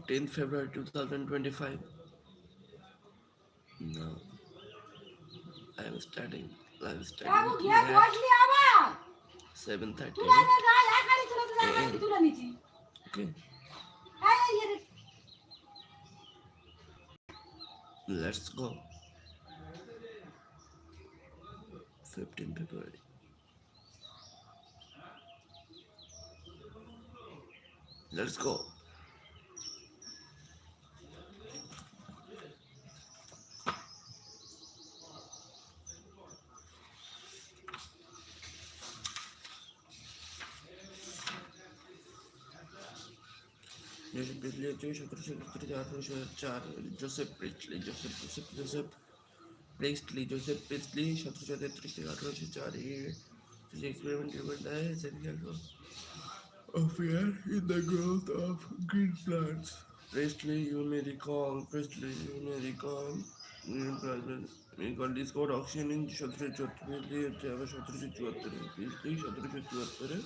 15th February 2025. Now I am studying live study with you at 7:38 a.m. Okay, let's go. 15th February. Let's go. Joseph Priestley, 1734 Joseph Priestley, Joseph Priestley, Joseph Priestley, 1734 experiment with the essential of air in the growth of green plants. Priestley, you may recall, green plants discovered oxygen in 1774 Priestley 1774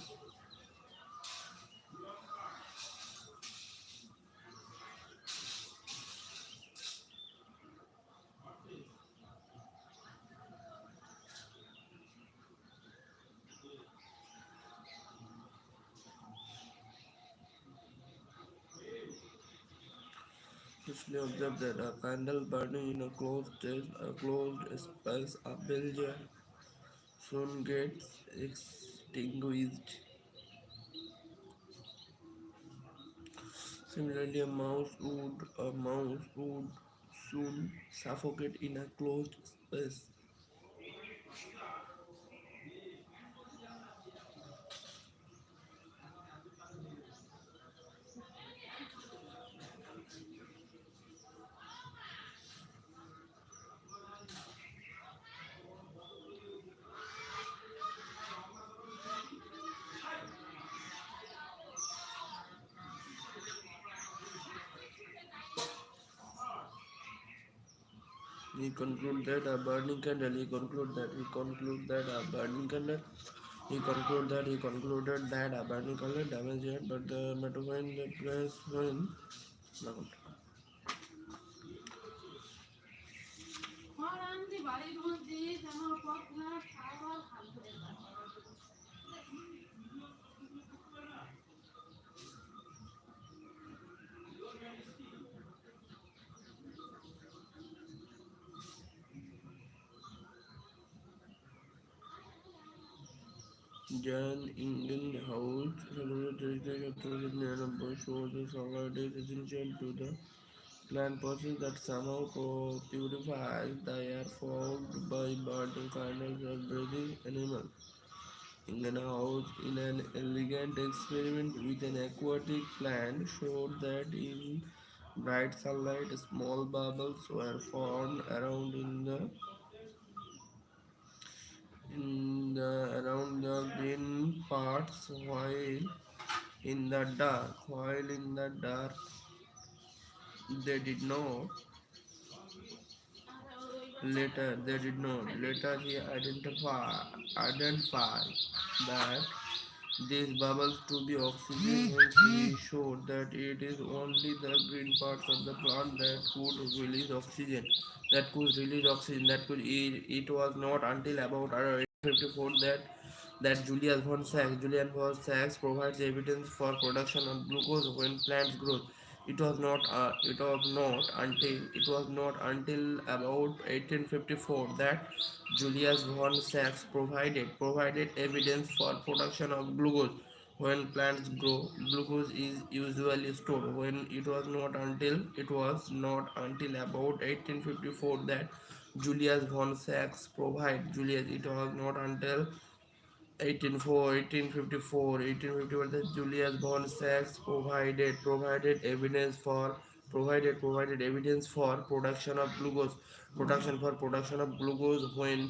Priestley observed that a candle burning in a closed space, a bell soon gets extinguished. Similarly, a mouse would soon suffocate in a closed space. He conclude that a burning candle. He concluded that a burning candle damaged it, but to find the place when. Jan Ingenhouse shows the sunlight is essential to the plant process that somehow purifies the air formed by burning candles or breathing animals. Ingenhouse, in an elegant experiment with an aquatic plant, showed that in bright sunlight, small bubbles were formed around the green parts, while in the dark they did not. Later, he identified that these bubbles to be oxygen. Hence, he showed that it is only the green parts of the plant that could release oxygen. It was not until about 1854 that Julian von Sachs provides evidence for production of glucose when plants grow. It was not until about 1854 that Julius von Sachs provided evidence for production of glucose when plants grow. Glucose is usually stored. It was not until about 1854 that Julius von Sachs provided Julius. It was not until 1854 that Julius von Sachs provided evidence for production of glucose when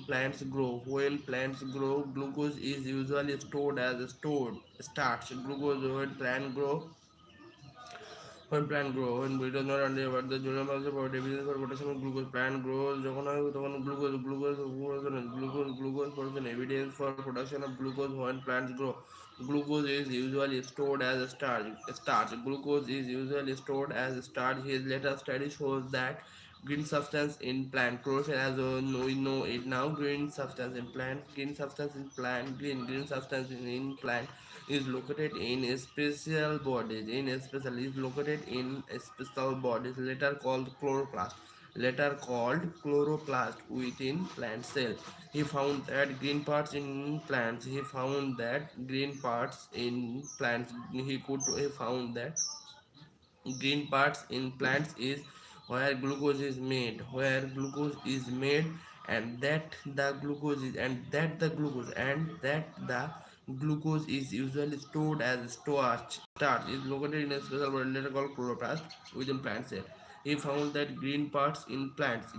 plants grow. Glucose is usually stored as a stored starch. Glucose when it does not under but the journal also provide evidence for production of glucose. Plant grows যখন হয় তখন glucose production evidence for production of glucose when plants grow. Glucose is usually stored as a starch. Glucose is usually stored as a starch. His latest study shows that green substance in plant chlorophyll, as we know it now, green substance in plant, green substance in plant is located in special bodies. Is located in special bodies later called chloroplast within plant cell. He found that green parts in plants. He found that green parts in plants. He found that green parts in plants is where glucose is made, and that the glucose is usually stored as starch is located in a special molecule called chloroplast within plant cell. He found that green parts in plants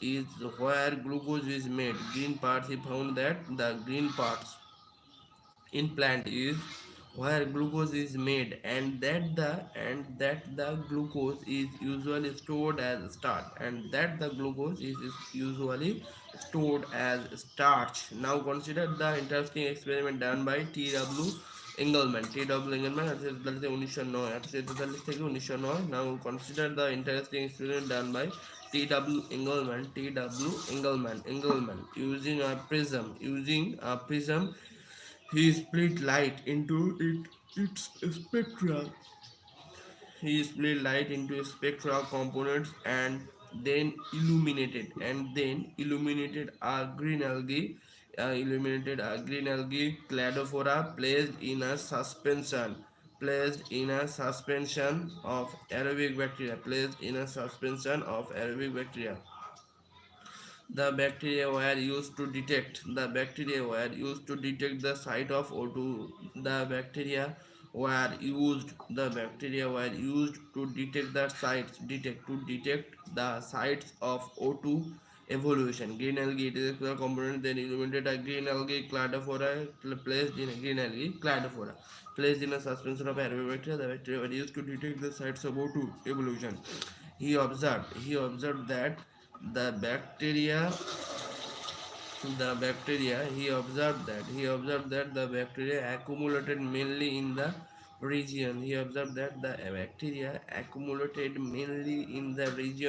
is where glucose is made. He found that the green parts in plant is where glucose is made, and that the glucose is usually stored as starch. Now consider the interesting experiment done by T.W. Engelmann. That is 1909 Now consider the interesting experiment done by T.W. Engelmann using a prism. He split light into its spectra. He split light into spectral components and then illuminated a green algae. Cladophora placed in a suspension of aerobic bacteria. The bacteria were used to detect the site of O2. The bacteria were used to detect the sites of O2 evolution. Green algae, it is a crucial component. Then illuminated a green algae cladophora placed in a suspension of aerobic bacteria. The bacteria were used to detect the sites of O2 evolution. He observed that the bacteria he observed that the bacteria accumulated mainly in the region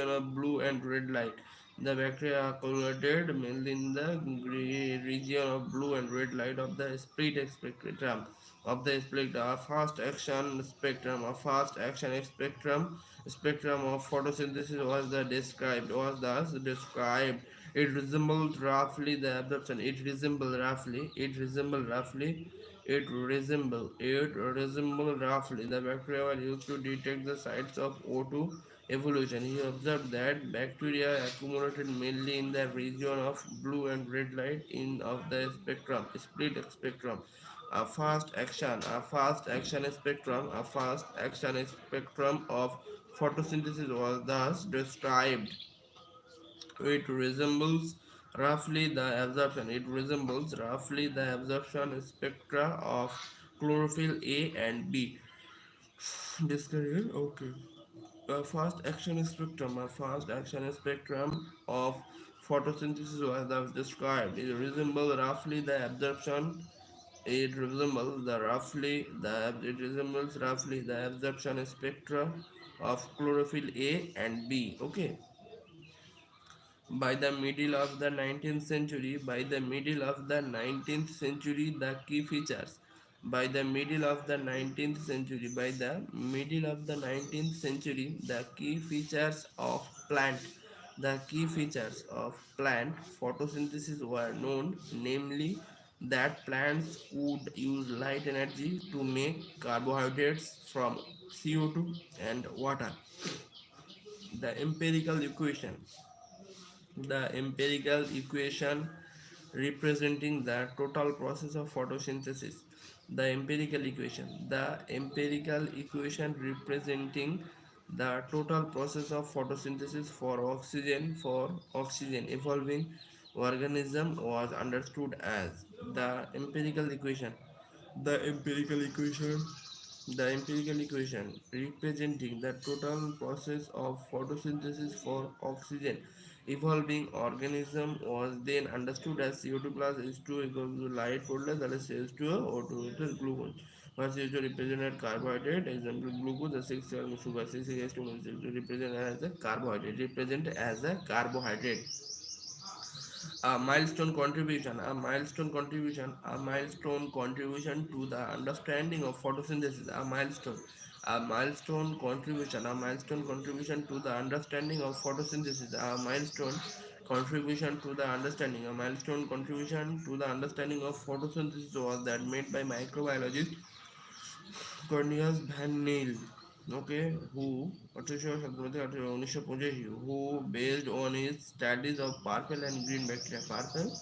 of blue and red light. The bacteria accumulated mainly in the region of blue and red light of the spectrum. A fast action spectrum of photosynthesis was thus described. It resembled roughly the absorption. It resembled roughly the bacteria were used to detect the sites of O2 evolution. He observed that bacteria accumulated mainly in the region of blue and red light in of the split spectrum. A fast action spectrum of photosynthesis was thus described. It resembles roughly the absorption spectra of chlorophyll A and B. Discarded. Okay. A fast action spectrum of photosynthesis was thus described. It resembles roughly the absorption spectra of chlorophyll A and B. Okay. By the middle of the 19th century, the key features of plant photosynthesis were known, namely that plants would use light energy to make carbohydrates from CO2 and water. The empirical equation the empirical equation representing the total process of photosynthesis. The empirical equation representing the total process of photosynthesis for oxygen evolving organism was understood as the empirical equation the empirical equation the empirical equation representing the total process of photosynthesis for oxygen Evolving organism was then understood as CO2 plus H2 equals to light photolysis, that is H2O, it is glucose. First H2 represented carbohydrate, example glucose, the 6 sugar, 6H2 represent as a carbohydrate, represent as a carbohydrate. A milestone contribution to the understanding of photosynthesis, a milestone contribution to the understanding of photosynthesis, a milestone contribution to the understanding, a milestone contribution to the understanding of photosynthesis was that made by microbiologist Cornelius Van Neel, okay, who 1885 who based on his studies of purple and green bacteria, purple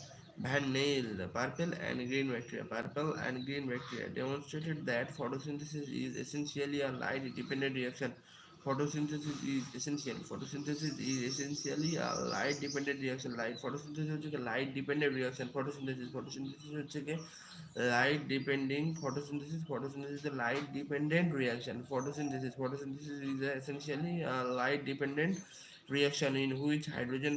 and green bacteria demonstrated that photosynthesis is essentially a light dependent reaction. Photosynthesis is essentially a light dependent reaction. Light dependent reaction. Photosynthesis হচ্ছে কি light depending photosynthesis is a light dependent reaction. Photosynthesis is essentially a light dependent reaction in which hydrogen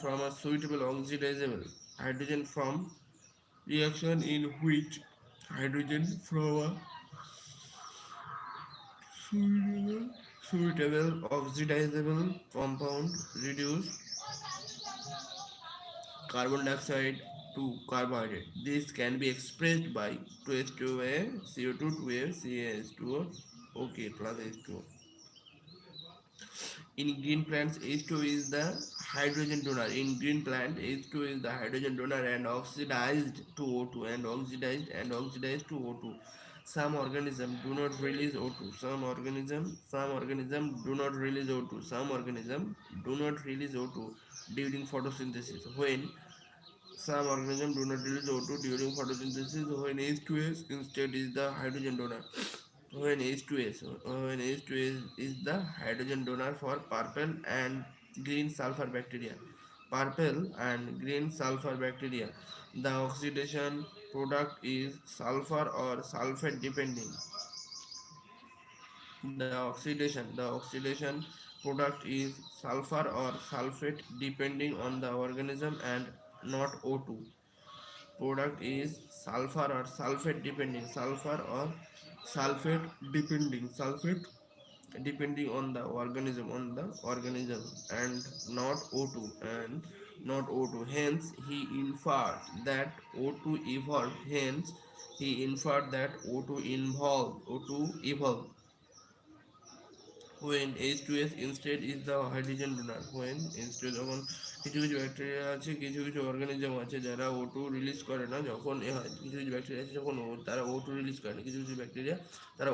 from a suitable oxidizable hydrogen from reaction in which hydrogen from a suitable, suitable oxidizable compound reduce carbon dioxide to carbohydrate. This can be expressed by 2H2A, CO2, 2A, CaH2O, okay, plus H2O. In green plants, H2 is the hydrogen donor. In green plant, H2 is the hydrogen donor and oxidized to O2 and oxidized to O2. Some organisms do not release O2. Some organism do not release O2. Some organisms do not release O2 during photosynthesis. Some organisms do not release O2 during photosynthesis when H2S instead is the hydrogen donor. When H2S is the hydrogen donor for purple and green sulfur bacteria. Purple and green sulfur bacteria. The oxidation product is sulfur or sulfate depending. The oxidation product is sulfur or sulfate depending on the organism and not O2. Product is sulfate depending on the organism and not O2 hence he inferred that O2 evolved when H2S instead is the hydrogen donor. when instead যখন কিছু কিছু bacteria আছে, কিছু কিছু organism আছে যারা O2 release করে না, যখন এ হয় কিছু কিছু ব্যাকটেরিয়া আছে যখন তারা O2 রিলিজ করে না, কিছু কিছু ব্যাকটেরিয়া তারা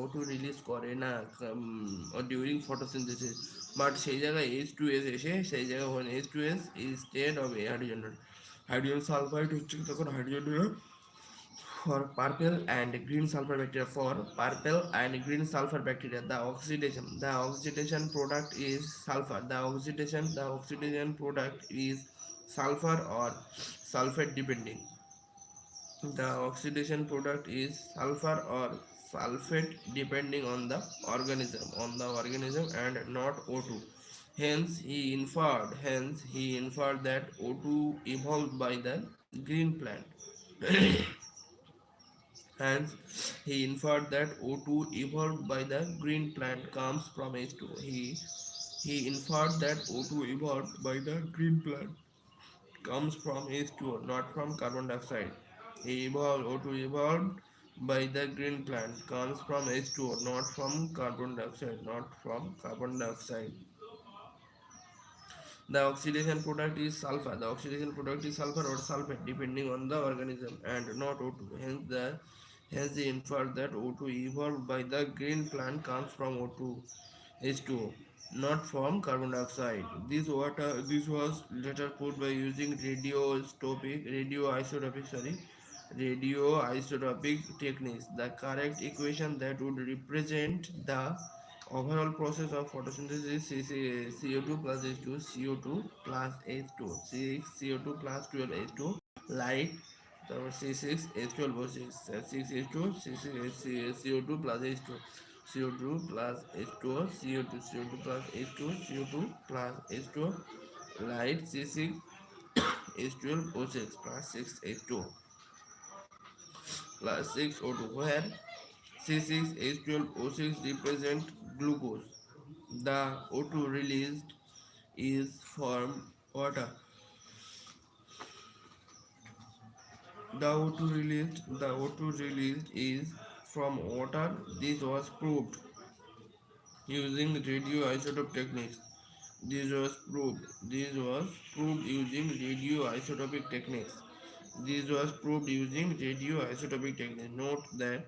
O2 রিলিজ করে না ডিউরিং ফটোসিনথেসিস, বাট সেই জায়গায় H2S এসে সেই জায়গায় when H2S instead of a hydrogen sulphide হচ্ছে তখন hydrogen donor for purple and green sulfur bacteria. The oxidation product is sulfur. The oxidation product is sulfur or sulfate depending. The oxidation product is sulfur or sulfate depending on the organism and not O2. Hence he inferred that O2 evolved by the green plant. Hence, he inferred that O2 evolved by the green plant comes from H2. He inferred that O2 evolved by the green plant comes from H2O, not from carbon dioxide. O2 evolved by the green plant comes from H2O, not from carbon dioxide. The oxidation product is sulfur. Or sulfate depending on the organism and not O2. Hence they infer that O2 evolved by the green plant comes from O2 H2O, not from carbon dioxide. This was later proved by using radioisotopic techniques. The correct equation that would represent the overall process of photosynthesis is CO2 plus H2, CO2 plus H2, 6 CO2 plus 12 H2, light, তারপর C6 H12 6 6 H2 CO2 plus H2. CO2 plus H2O, CO2, CO2 plus H2O, CO2 plus H2O, light C6, H12O6 plus 6H2O plus 6O2, where C6H12O6 represent glucose. The O2 released is from water. The O2 released is from water. This was proved using radioisotope techniques. This was proved using radioisotopic techniques. This was proved using radioisotopic techniques. Note that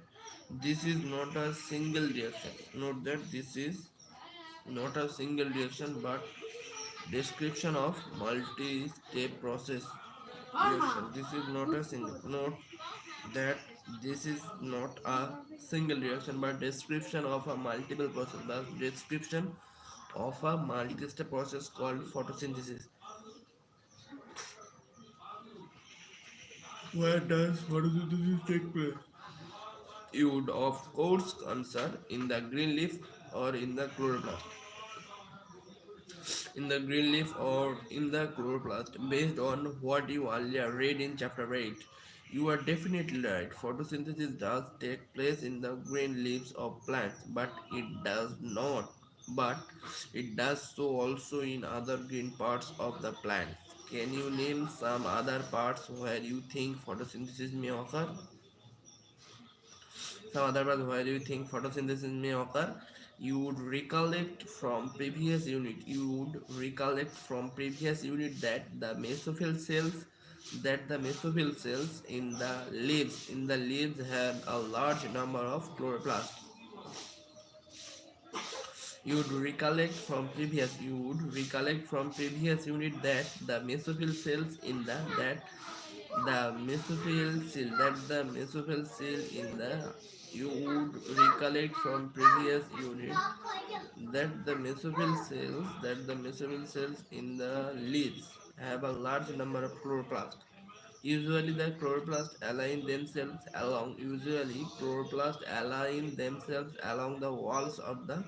this is not a single reaction. Note that this is not a single reaction but description of multi-step process reaction. This is not a single. Note that this is not a single reaction but description of a multiple process. The description of a multi-step process called photosynthesis. Where does photosynthesis take place? You would of course answer in the green leaf or in the chloroplast. In the green leaf or in the chloroplast, based on what you earlier read in chapter 8. You are definitely right. Photosynthesis does take place in the green leaves of plants, but it does so also in other green parts of the plant. Can you name some other parts where you think photosynthesis may occur? Some other parts where you think photosynthesis may occur. You would recollect from previous unit that the mesophyll cells in the leaves have a large number of chloroplasts. You would recollect from previous unit that the mesophyll cells in the mesophyll cell that the mesophyll cell in the you would recollect from previous unit that the mesophyll cells in the leaves have a large number of chloroplasts. Usually chloroplasts align themselves along the walls of the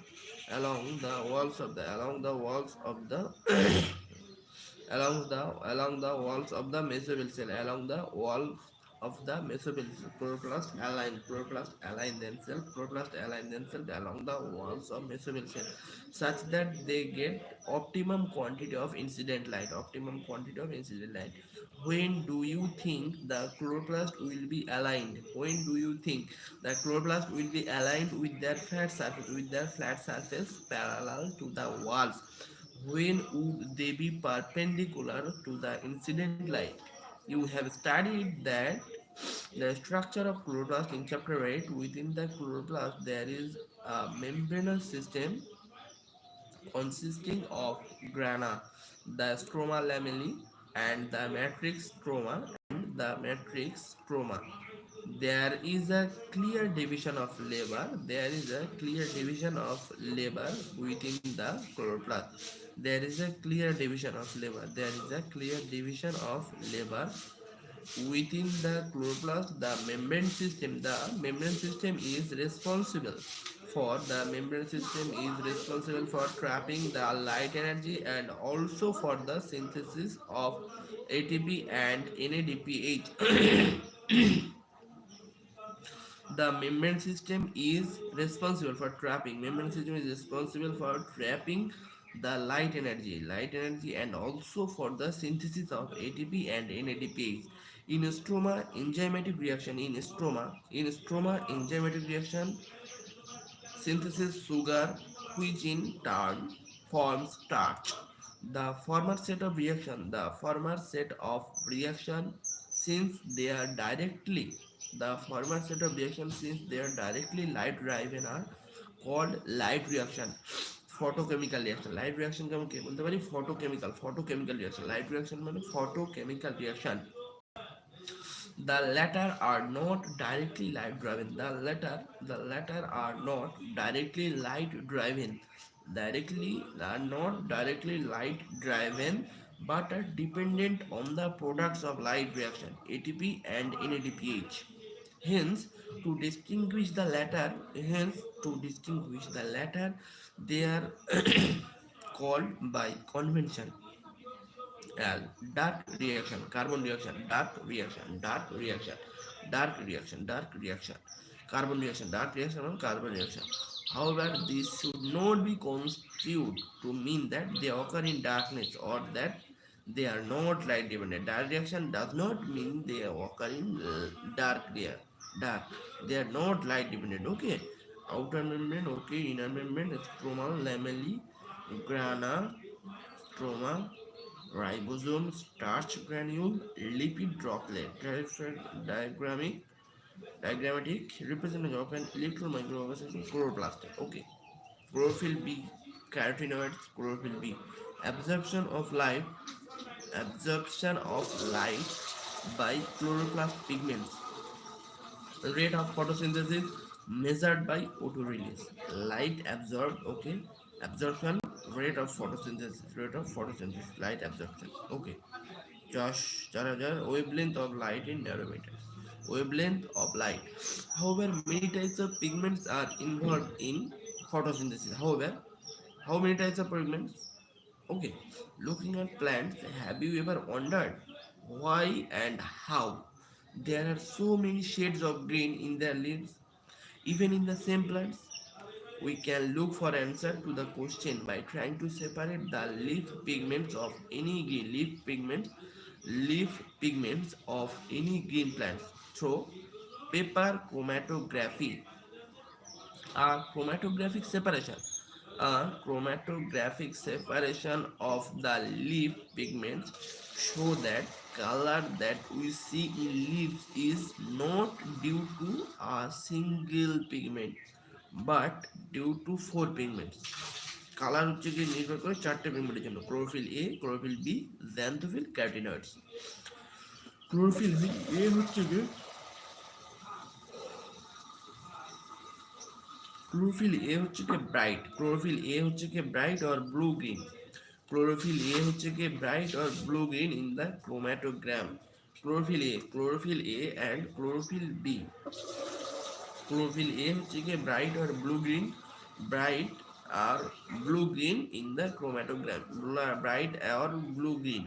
mesophyll cell along the walls of the mesophyll cell. Chloroplast align themselves along the walls of mesophyll cell such that they get optimum quantity of incident light. When do you think the chloroplast will be aligned? When do you think the chloroplast will be aligned with their flat surface parallel to the walls? When would they be perpendicular to the incident light? You have studied that the structure of chloroplast in chapter 8. Within the chloroplast, there is a membranous system consisting of grana, the stroma lamellae, and the matrix stroma. There is a clear division of labor. There is a clear division of labor within the chloroplast. There is a clear division of labor. There is a clear division of labor within the chloroplast. The membrane system is responsible for trapping the light energy and also for the synthesis of ATP and NADPH. The membrane system is responsible for trapping the light energy and also for the synthesis of ATP and NADPH. In stroma enzymatic reaction synthesis sugar, which in turn forms starch. The former set of reaction, since they are directly light driven, are called light reaction. Photochemical reaction. Light reaction মানে photochemical reaction. The latter are not directly light driven. The latter are not directly light driven. Are not directly light driven, but are dependent on the products of light reaction, ATP and NADPH. Hence, to distinguish the latter, hence to distinguish the latter, they are called by convention as dark reaction, carbon reaction, dark reaction, dark reaction, dark reaction, carbon reaction, dark reaction, and carbon reaction. However, this should not be construed to mean that they occur in darkness or that they are not light dependent. Dark reaction does not mean they occur in dark. They are not light dependent. Okay. Outer membrane, okay, inner membrane, stromal, lamellae, grana, stroma, ribosome, starch granule, lipid droplet, diagrammatic representation of an electron microorganism, chloroplast. Okay, chlorophyll B, carotenoids, chlorophyll B, absorption of light, absorption of light by chloroplast pigments, rate of photosynthesis measured by O2 release, light absorbed. Okay, absorption, rate of photosynthesis, light absorption. Okay, Josh, wavelength of light in nanometers. Wavelength of light. However, many types of pigments are involved in photosynthesis. However, how many types of pigments? Okay, looking at plants, have you ever wondered why and how there are so many shades of green in their leaves, even in the same plants? We can look for answer to the question by trying to separate the leaf pigments of any green plants through paper chromatography. A chromatographic separation of the leaf pigments show that color that we see in leaves is not due to a single pigment but due to four pigments. Colour হচ্ছে কি নির্ভর করে চারটে পিগমেন্টের জন্য: chlorophyll A, chlorophyll B, xanthophyll, carotenoids. Chlorophyll A হচ্ছে কি bright और ब्लू ग्रीन। क्लोरोफिल ए হচ্ছে কি ब्राइट और blue green in the chromatogram. Chlorophyll A and chlorophyll B. Chlorophyll A হচ্ছে কি ब्राइट और ब्लू ग्रीन, ब्राइट और blue green in the chromatogram. Bright और blue green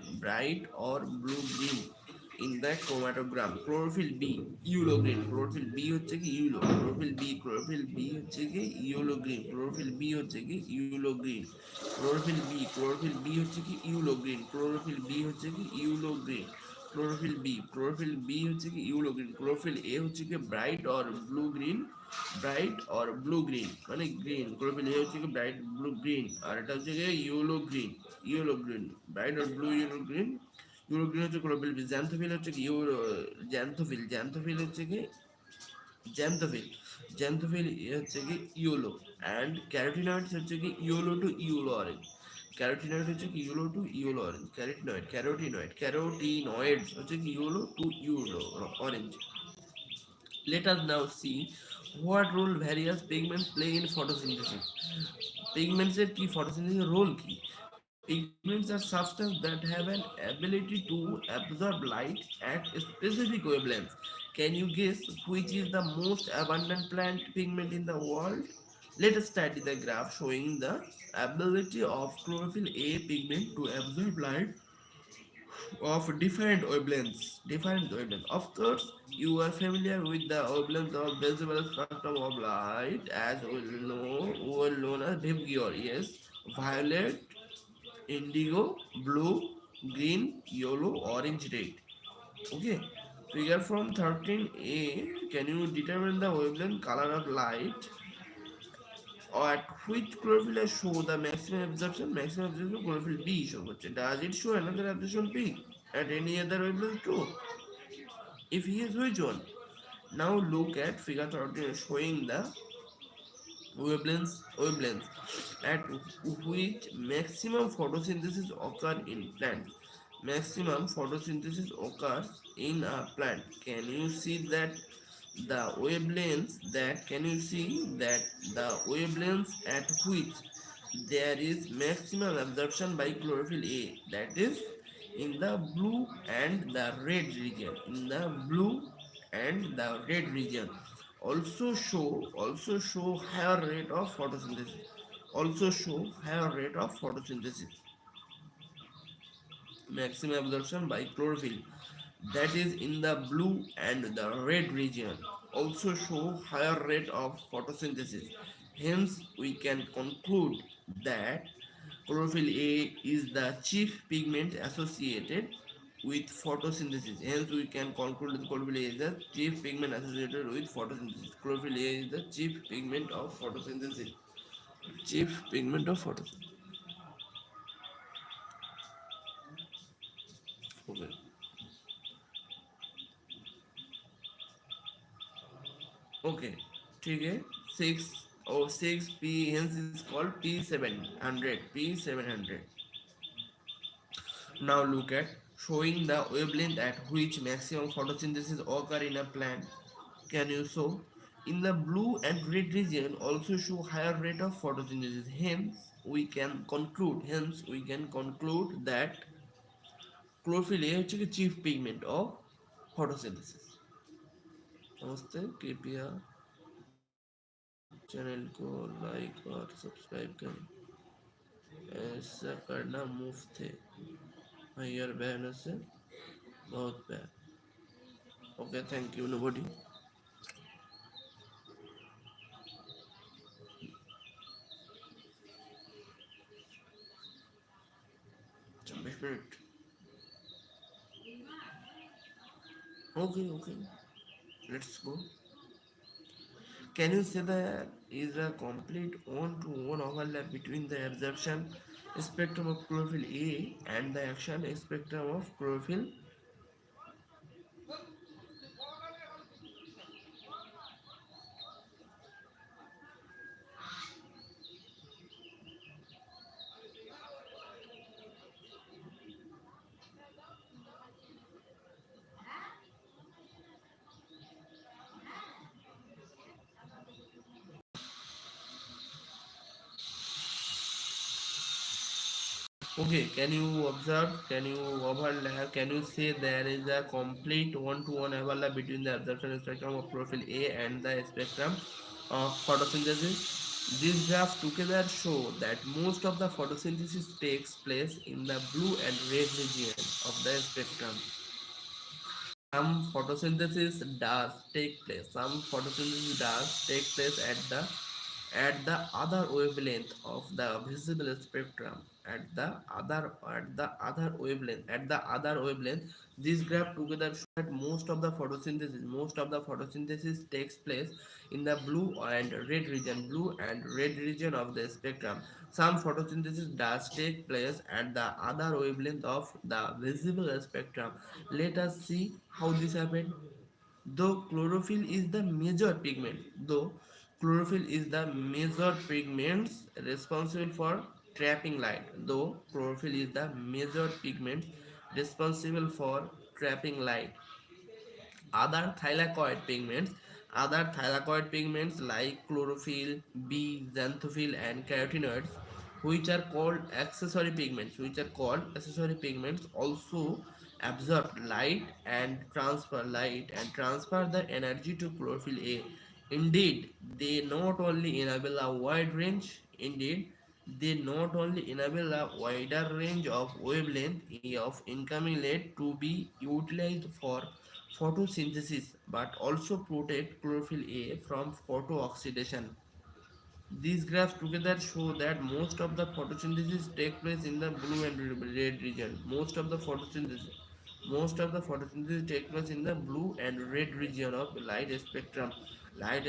in the chromatogram. Chlorophyll B yellow green. Chlorophyll B হচ্ছে কি yellow. Chlorophyll B হচ্ছে কি yellow green. Chlorophyll B হচ্ছে কি ইউলো গ্রিন। ক্লোরোফিল বি হচ্ছে কি ইউলো গ্রিন। ক্লোরোফিল বি হচ্ছে কি ইউলো গ্রিন। क्लोरोफिल बी হচ্ছে কি ইউলো গ্রিন। ক্লোরোফিল এ হচ্ছে কি ব্রাইট और ব্লু গ্রিন। মানে গ্রিন। ক্লোরোফিল এ হচ্ছে কি ব্রাইট ব্লু গ্রিন আর এটা হচ্ছে কি ইয়েলো গ্রিন। ব্রাইট और ব্লু ইয়েলো গ্রিন হচ্ছে ক্লোরোফিল বি। জ্যান্থোফিল হচ্ছে কি জ্যান্থোফিল হচ্ছে কি ইয়েলো অ্যান্ড ক্যারোটিনয়েডস হচ্ছে কি yellow to yellow orange. Carotenoid হচ্ছে কি yellow to yellow orange. Carotenoids হচ্ছে কি yellow to yellow orange. Let us now see what role various pigments play in photosynthesis. Pigments এর কি photosynthesis রোল কি? Pigments are substances that have an ability to absorb light at specific wavelengths. Can you guess which is the most abundant plant pigment in the world? Let us study the graph showing the ability of chlorophyll A pigment to absorb light of different wavelengths. Of course, you are familiar with the wavelength of visible spectrum of light as well known as Vibgyor. Yes, violet, indigo, blue, green, yellow, orange, red. Okay. Figure from 13a. Can you determine the wavelength color of light at which chlorophyll show the maximum absorption? Chlorophyll B show. Does it show another absorption peak at any other wavelength too? If yes, which one? Now look at figure 13 showing the wavelengths at which maximum photosynthesis occurs in plants. Maximum photosynthesis occurs in a plant. Can you see that the wavelengths at which there is maximum absorption by chlorophyll A, that is in the blue and the red region. also show higher rate of photosynthesis. Also show higher rate of photosynthesis. Maximum absorption by chlorophyll, that is in the blue and the red region, also show higher rate of photosynthesis. Hence we can conclude that chlorophyll A is the chief pigment associated with photosynthesis. Hence we can conclude that chlorophyll A is the chief pigment associated with photosynthesis. Chlorophyll A is the chief pigment of photosynthesis. Chief pigment of photosynthesis. Okay. Okay, ठीक है. 6 hence is called P700. Now look at showing the wavelength at which maximum photosynthesis occur in a plant. Can you show? In the blue and red region also show higher rate of photosynthesis. Hence we can conclude that chlorophyll A হচ্ছে কি chief pigment of photosynthesis. नमस्ते, कृपया channel को like और subscribe करें, ऐसा करना मुफ्त है, हयर बहनों से बहुत प्यार. Okay, thank you. Nobody. Minute. Okay. Let's go. Can you say that is a complete one-to-one overlap between the absorption spectrum of chlorophyll A and the action spectrum of chlorophyll? Okay, can you observe? Can you overlap? Can you say there is a complete one-to-one overlap between the absorption spectrum of chlorophyll A and the spectrum of photosynthesis? These graphs together show that most of the photosynthesis takes place in the blue and red region of the spectrum. Some photosynthesis does take place at the other wavelength of the visible spectrum. At the other wavelength, this graph together show that most of the photosynthesis takes place in the blue and red region of the spectrum. Some photosynthesis does take place at the other wavelength of the visible spectrum. Let us see how this happened. Though chlorophyll is the major pigment, though chlorophyll is the major pigment responsible for trapping light, though chlorophyll is the major pigment responsible for trapping light, other thylakoid pigments like chlorophyll, B, xanthophyll and carotenoids, which are called accessory pigments, also absorb light and transfer the energy to chlorophyll A. Indeed, they not only enable a wide range. Indeed, they not only enable a wider range of wavelength of incoming light to be utilized for photosynthesis but also protect chlorophyll A from photooxidation. These graphs together show that most of the photosynthesis take place in the blue and red region. Most of the photosynthesis take place in the blue and red region of light spectrum. Light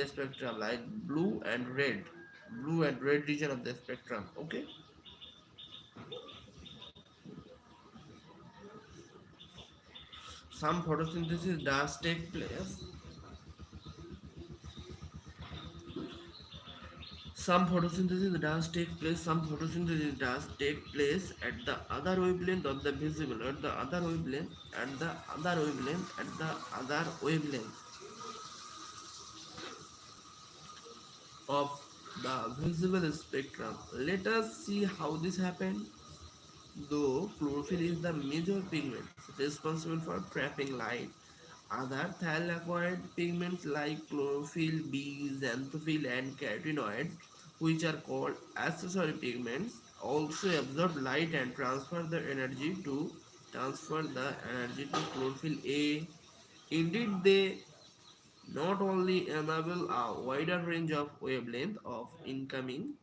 blue and red region of the spectrum. Okay. Some photosynthesis does take place Some photosynthesis does take place at the other wavelength of the visible, at the other wavelength of the visible spectrum. Let us see how this happened. Though chlorophyll is the major pigment responsible for trapping light, Other thylakoid pigments like chlorophyll, B, xanthophyll, and carotenoids, which are called accessory pigments, also absorb light and transfer the energy to chlorophyll A. Indeed, they not only enable a wider range of wavelength of incoming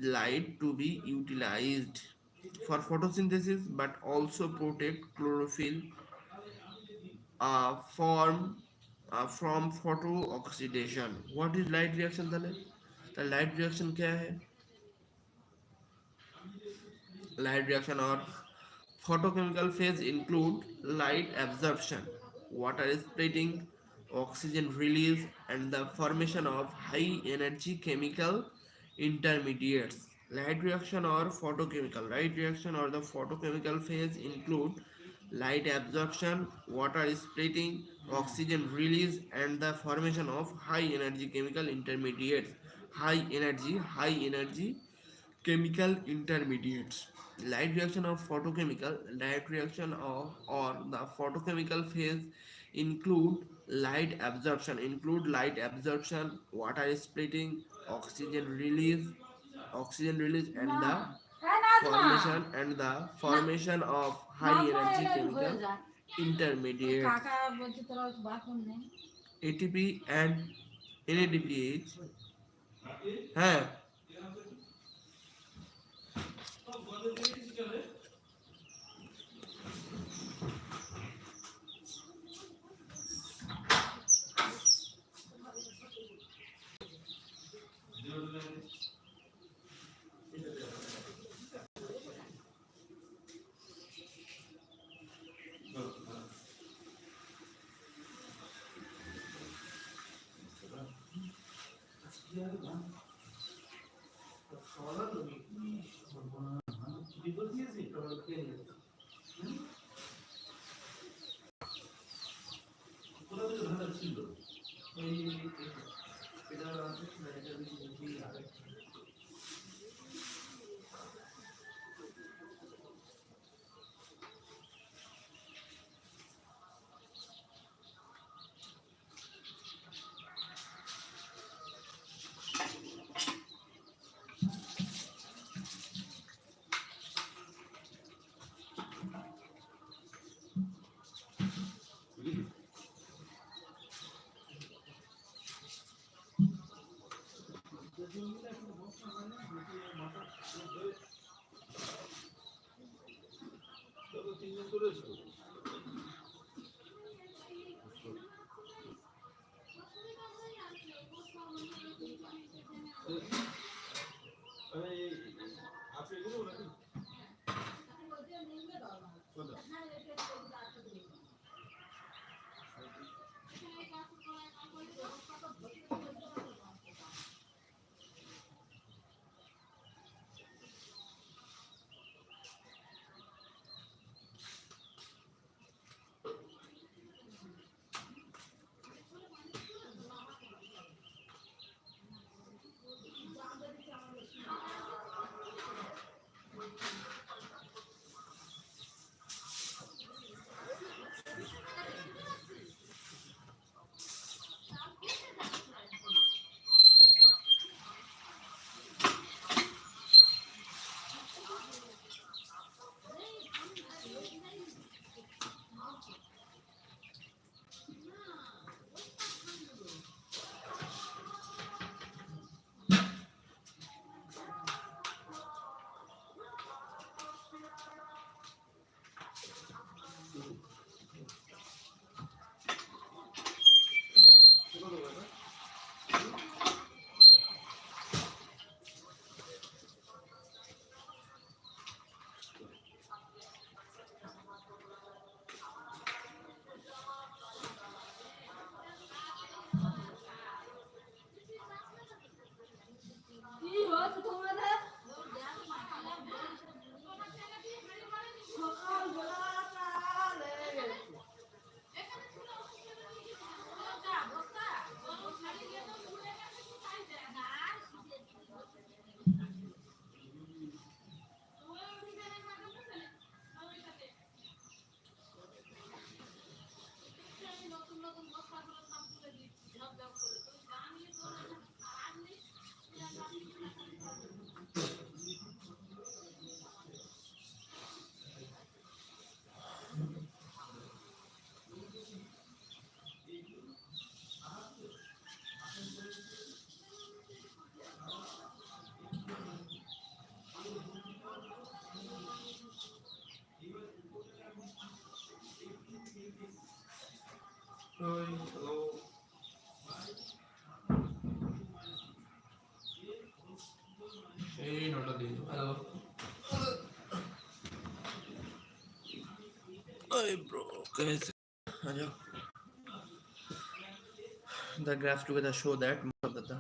light to be utilized for photosynthesis but also protect chlorophyll form from photo oxidation. What is light reaction then? The light reaction क्या है? Light reaction or photochemical phase include light absorption, water splitting, oxygen release, and the formation of high energy chemical intermediates. Light reaction or the photochemical phase include light absorption, water splitting, oxygen release, and the formation of high energy chemical intermediates. High energy chemical intermediates. Light reaction of or the photochemical phase include light absorption, water splitting, oxygen release, and the formation of high energy chemical intermediates. ATP and NADPH. হ্যাঁ hi bro कैसे आ जाओ the graph together show that most of the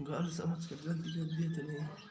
गाल समझ कर गलती कर दिए थे नहीं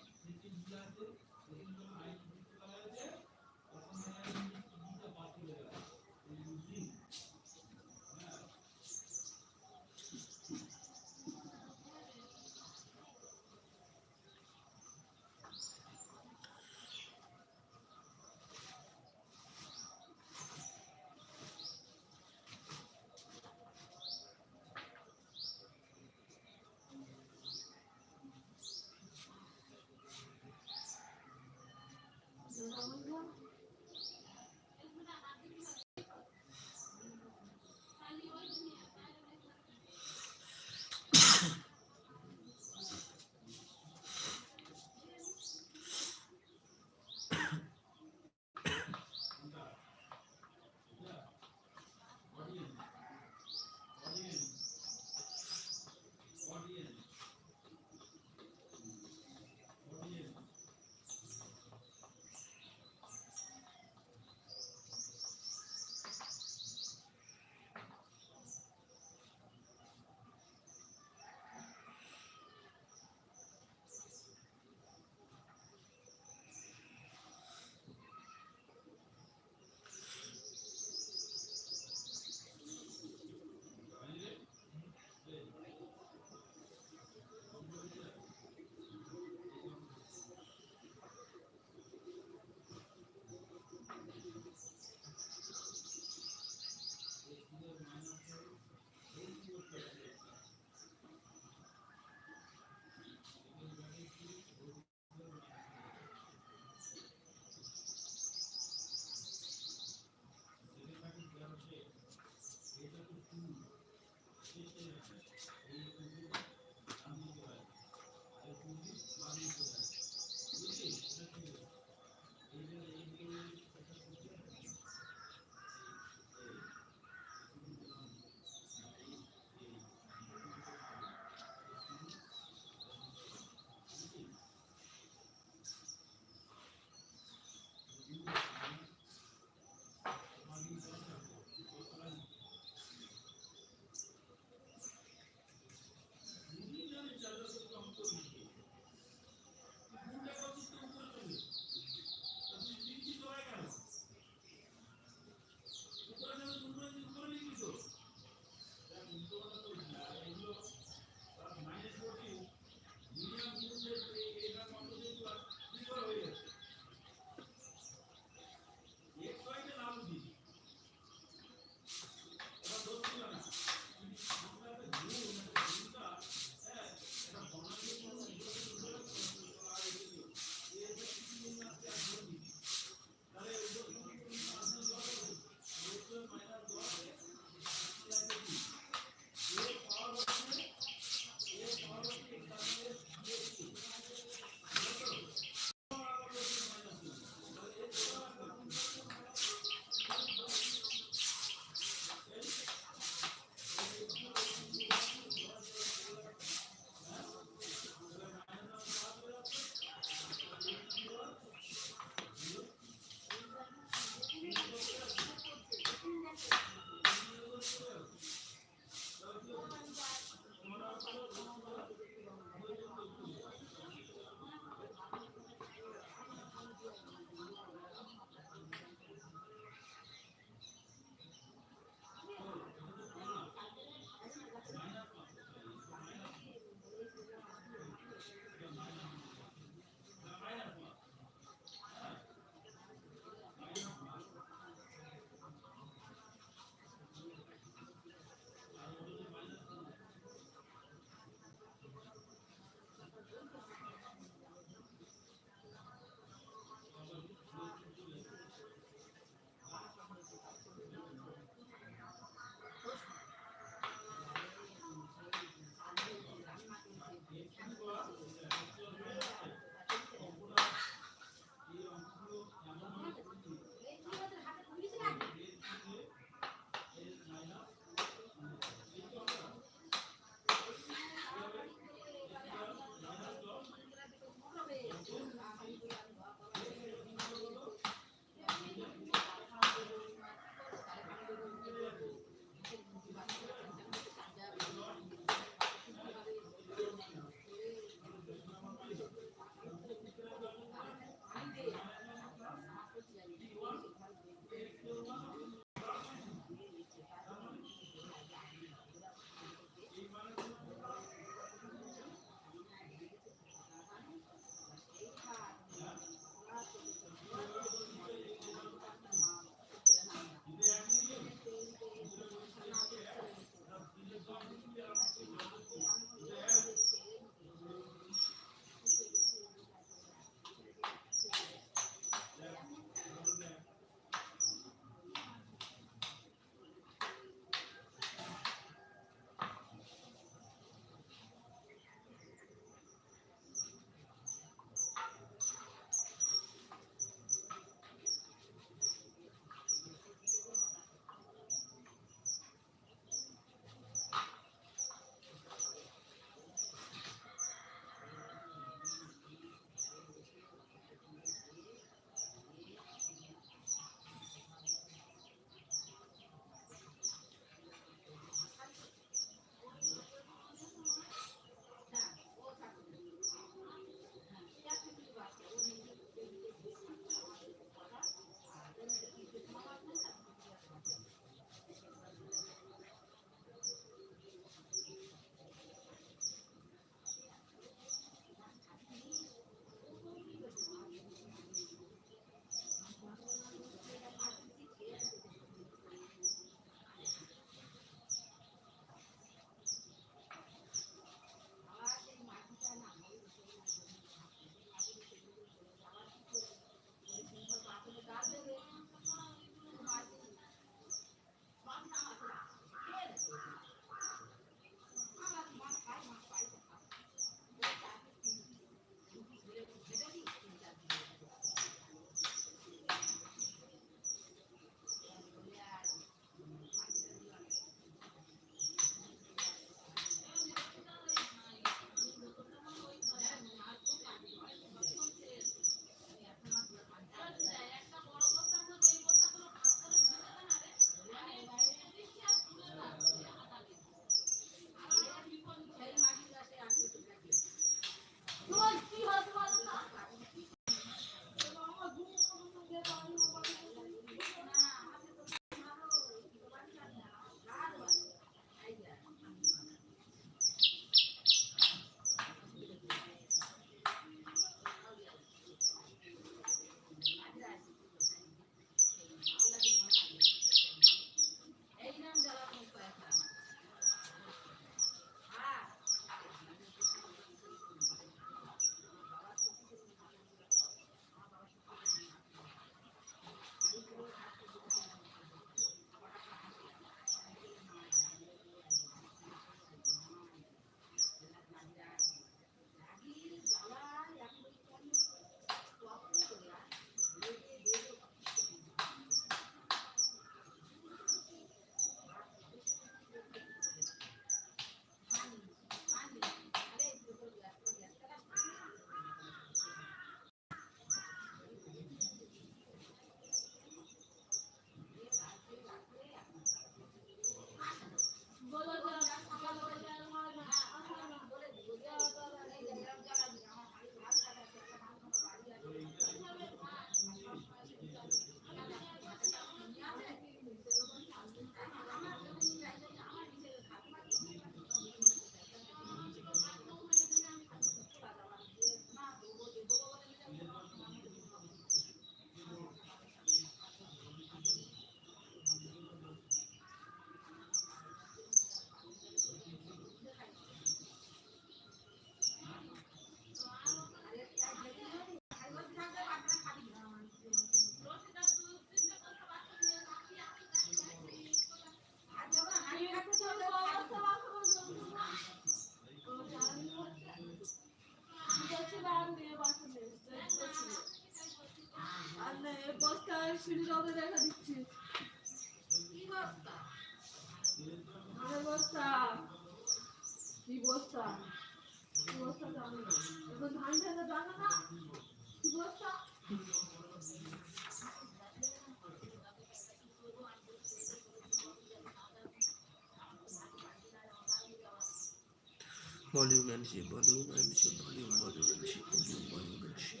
Volume and shape, volume and shape, volume and shape, volume and shape.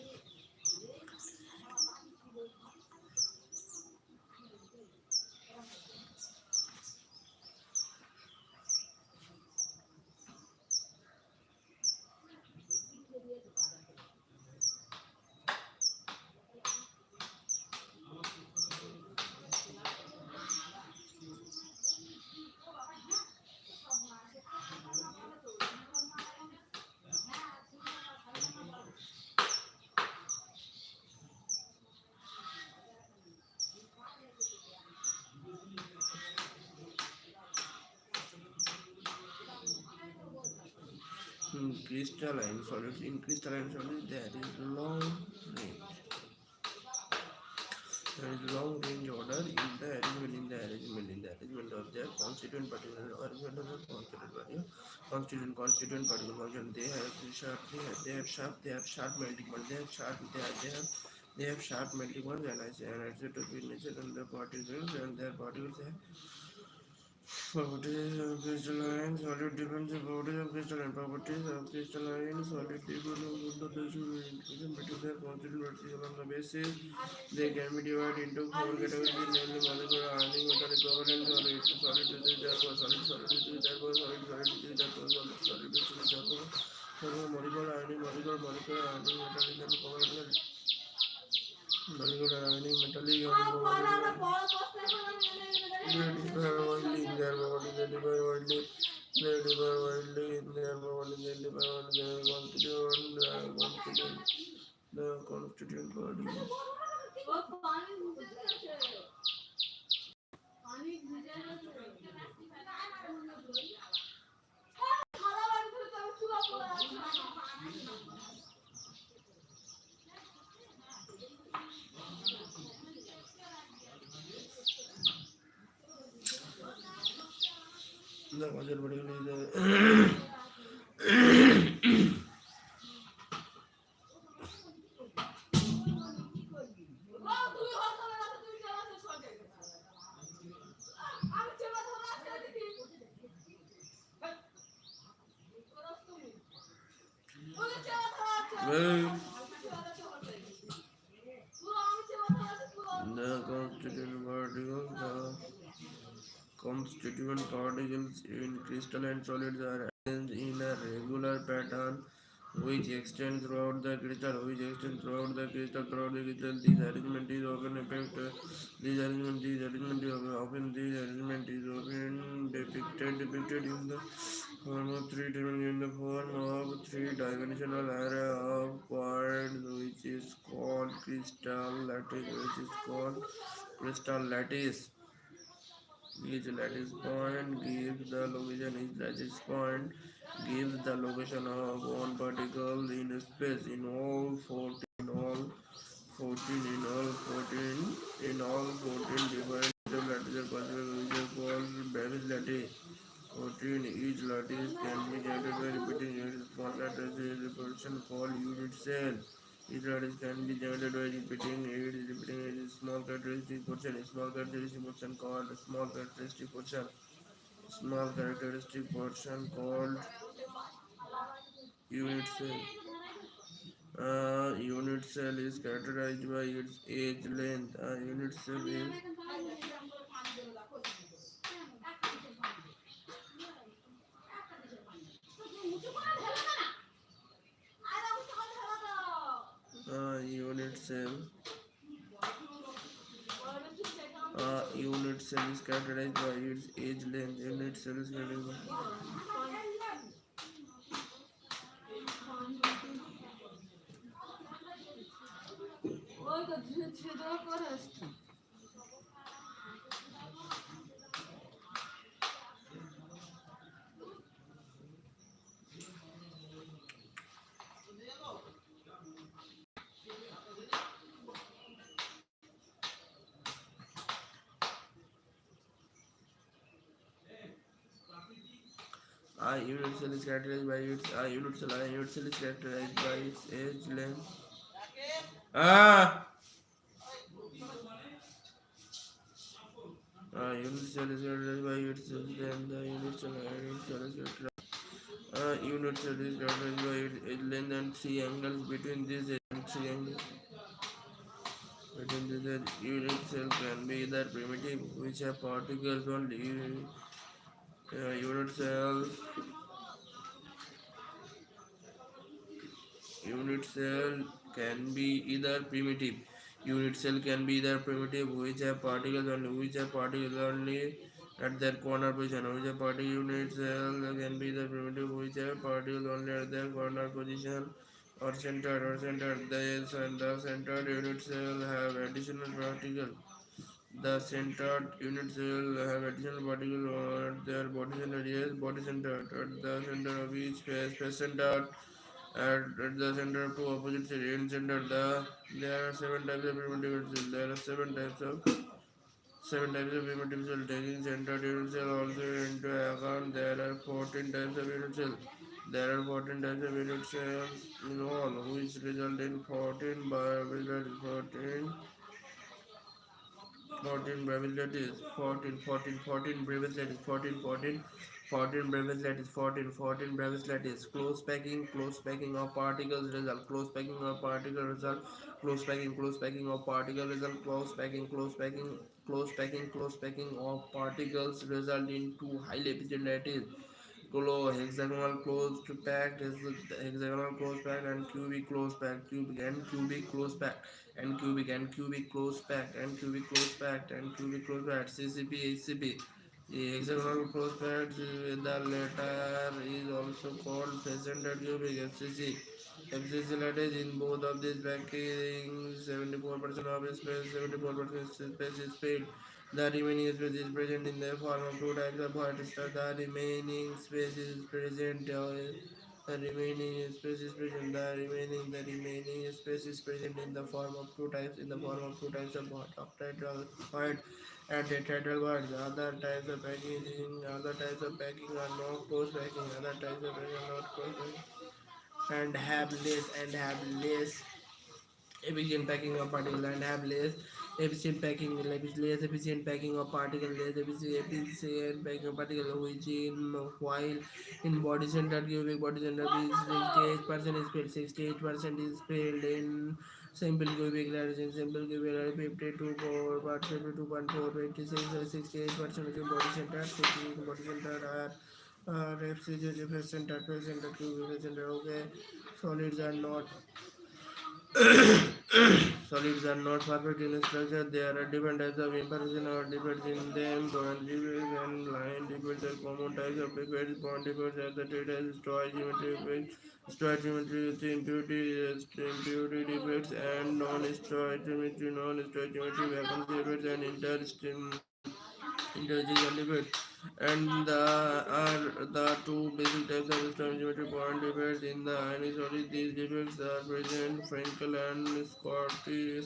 Crystalline solids. In crystalline solids, there is long range. There is long range order in the arrangement of their constituent particle arrangement of the constituent particle function. They have sharp melting point. They have sharp melting point and isotopic nature and the particles and their particles have properties of crystalline solid depends on properties of crystalline solid depend on the interaction between their constituent particles. On the basis, they can be divided into four categories, namely molecular, ionic, metallic, covalent, solid is therefore solid is therefore solid is therefore solid is therefore molecular, ionic, ionic, metallic, and covalent. Molecular, ionic, metallic, and covalent. They differ widely in their properties. They differ widely. They differ widely in their properties. They differ widely in their constituent particles. The constituent particle is well, the constituent particles in crystalline solids are arranged in a regular pattern which extends throughout the crystal. This arrangement is often depicted in the form of three-dimensional array of points, which is called crystal lattice. Each lattice point gives the location of one particle in space. In all 14 different lattices possible, which is called Davis lattice. 14. Each lattice can be generated by repeating its small characteristic portion called unit cell. Each lattice can be generated by repeating its small characteristic portion. Small characteristic portion called unit cell. Unit cell is characterized by its edge length. Unit cell is unit cell. Unit cell is characterized by its edge length. Unit cell is characterized by A unit cell is characterized by its a unit cell. A unit cell is characterized by its age length. Ah, a unit cell is characterized by its age length. The unit cell. A unit cell is characterized. A unit cell is characterized by its age length and three angles between these edge and three angles between these edge. Unit cell can be either primitive, which have particles only. Unit cells Unit cell can be either primitive. Unit cell can be either primitive, which have particles only at their corner position. Which have particle unit cell can be either primitive, which have particles only at their corner position or centered. The centered unit cell have additional particles. The centered unit cell have additional particles at their body center. Yes, body centered at the center of each space centered at the center of two opposite in center there are seven types of primitive cell. There are seven types of primitive cell. Taking centered unit cell also into account, there are 14 types of unit cell. There are 14 types of unit cells in all, which result in 14 biological 14 brevislates, 14 brevislates, 14 brevislates, 14 brevislates, close packing of particles result, close packing of particle result, close packing of particles result in two highly efficient lattice. Hexagonal closed packed is hexagonal closed packed and cubic closed packed, cubic closed packed and cubic closed packed and cubic closed packed and cubic closed packed, CCP HCP. The hexagonal closed packed, the latter is also called pheasant and cubic FCC. FCC lattice in both of these packings 74% of space, 74% space is filled. The remaining space is present in the form of two types of white star. The remaining space is present. The remaining space is present. The remaining space is present in the form of two types of white, octahedral white and tetrahedral white. The other types of packing are not close packing. Other types of packing are not close packing and have less efficient packing of particle and have less efficient packing of particle, efficient packing of particle, which in while in body center cubic body center is 68% is filled, 68% is filled in simple cubic layers. In simple cubic layer 52 4 but 52.4 26 68% of the body center, 50 body center are FCG center cubic center. Okay, solids are not solids are not perfect in structure. There are different types of imperfection or defects in them. Point defects and line defects are common types of defects. Point defects are the treated as stoichiometry defects, stoichiometry with impurity defects, and non-stoichiometry vacancy defects, and interstitial defects. And the are the two basic types of stoichiometry point defects in the anisotropy. These defects are present Frankel and Schottky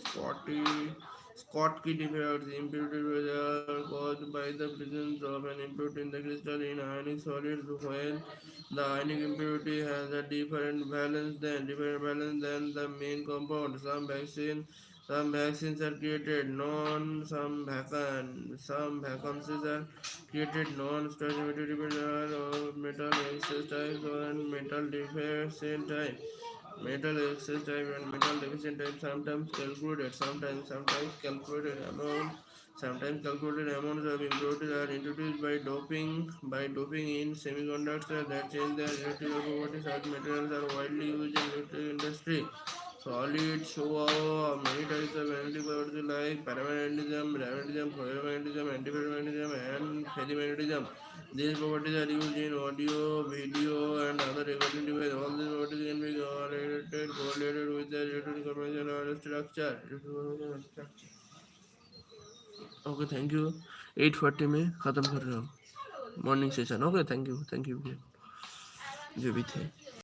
defects. Impurity are caused by the presence of an impurity in the crystal in ionic solids, while the ionic impurity has a different valence than the main compound. Some vaccines are created non some vacancies are created non-stoichiometry metal excess types and metal deficient type. Metal excess type and metal deficient type sometimes calculated amounts of impurities are introduced by doping in semiconductors that change their electrical properties. Such materials are widely used in nuclear industry. Solids show many types of magnetic properties like paramagnetism, ferromagnetism, antiferromagnetism, and ferrimagnetism. These properties are used in audio, video, and other recording devices. All these properties can be correlated with their electronic conformation or structure. Okay, thank you. 8:40 में ख़त्म कर रहे हो morning session. Okay, thank you जो भी थे.